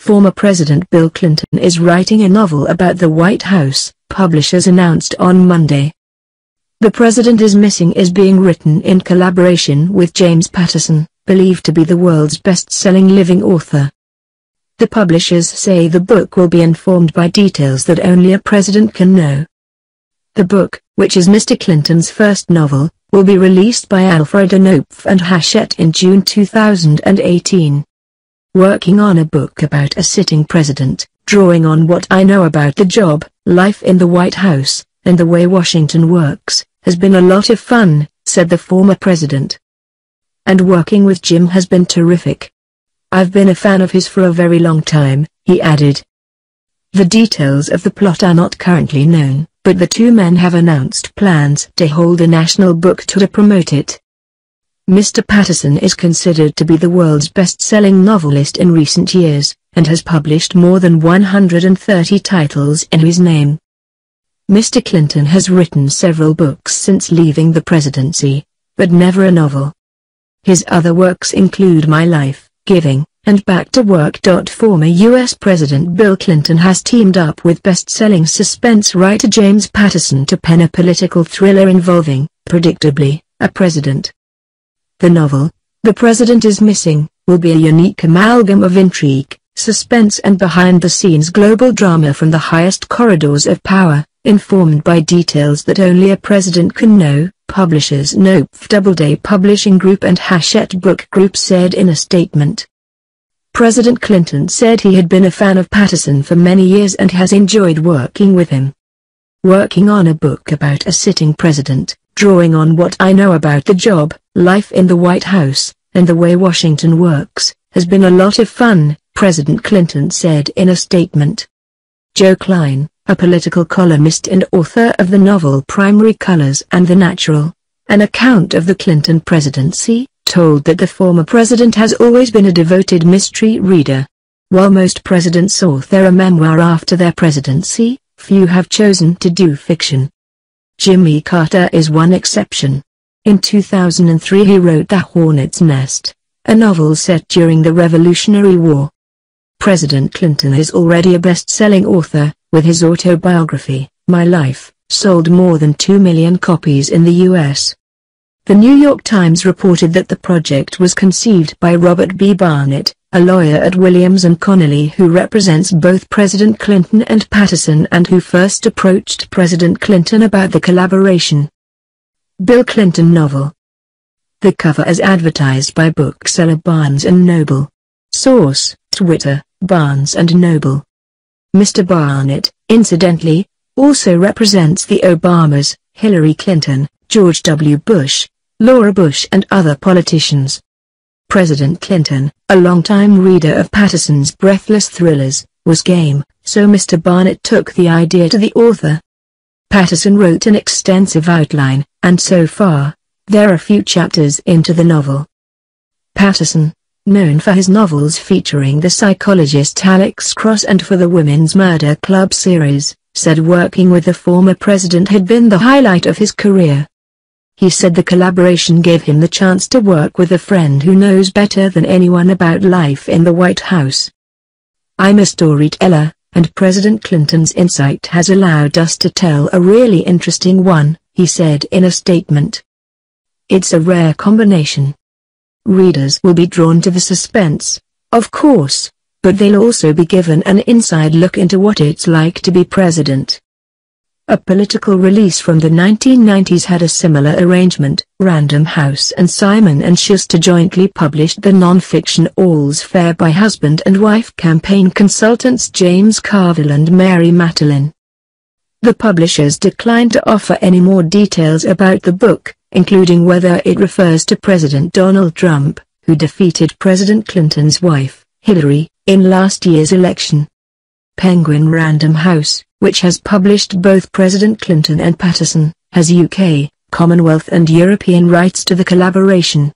Former President Bill Clinton is writing a novel about the White House, publishers announced on Monday. The President is Missing is being written in collaboration with James Patterson, believed to be the world's best-selling living author. The publishers say the book will be informed by details that only a president can know. The book, which is Mr. Clinton's first novel, will be released by Alfred and Knopf and Hachette in June 2018. Working on a book about a sitting president, drawing on what I know about the job, life in the White House, and the way Washington works, has been a lot of fun, said the former president. And working with Jim has been terrific. I've been a fan of his for a very long time, he added. The details of the plot are not currently known, but the two men have announced plans to hold a national book tour to promote it. Mr. Patterson is considered to be the world's best-selling novelist in recent years, and has published more than 130 titles in his name. Mr. Clinton has written several books since leaving the presidency, but never a novel. His other works include My Life, Giving, and Back to Work. Former U.S. President Bill Clinton has teamed up with best-selling suspense writer James Patterson to pen a political thriller involving, predictably, a president. The novel, The President is Missing, will be a unique amalgam of intrigue, suspense and behind-the-scenes global drama from the highest corridors of power, informed by details that only a president can know, publishers Knopf Doubleday Publishing Group and Hachette Book Group said in a statement. President Clinton said he had been a fan of Patterson for many years and has enjoyed working with him. Working on a book about a sitting president, drawing on what I know about the job, life in the White House, and the way Washington works, has been a lot of fun, President Clinton said in a statement. Joe Klein, a political columnist and author of the novel Primary Colors and the Natural, an account of the Clinton presidency, told that the former president has always been a devoted mystery reader. While most presidents author a memoir after their presidency, few have chosen to do fiction. Jimmy Carter is one exception. In 2003 he wrote The Hornet's Nest, a novel set during the Revolutionary War. President Clinton is already a best-selling author, with his autobiography, My Life, sold more than 2 million copies in the U.S. The New York Times reported that the project was conceived by Robert B. Barnett, a lawyer at Williams & Connolly who represents both President Clinton and Patterson and who first approached President Clinton about the collaboration. Bill Clinton novel. The cover is advertised by bookseller Barnes & Noble. Source, Twitter, Barnes & Noble. Mr. Barnett, incidentally, also represents the Obamas, Hillary Clinton, George W. Bush, Laura Bush and other politicians. President Clinton, a longtime reader of Patterson's breathless thrillers, was game, so Mr. Barnett took the idea to the author. Patterson wrote an extensive outline, and so far, there are few chapters into the novel. Patterson, known for his novels featuring the psychologist Alex Cross and for the Women's Murder Club series, said working with the former president had been the highlight of his career. He said the collaboration gave him the chance to work with a friend who knows better than anyone about life in the White House. I'm a storyteller, and President Clinton's insight has allowed us to tell a really interesting one, he said in a statement. It's a rare combination. Readers will be drawn to the suspense, of course, but they'll also be given an inside look into what it's like to be president. A political release from the 1990s had a similar arrangement. Random House and Simon & Schuster jointly published the non-fiction All's Fair by husband and wife campaign consultants James Carville and Mary Matalin. The publishers declined to offer any more details about the book, including whether it refers to President Donald Trump, who defeated President Clinton's wife, Hillary, in last year's election. Penguin Random House, which has published both President Clinton and Patterson, has UK, Commonwealth and European rights to the collaboration.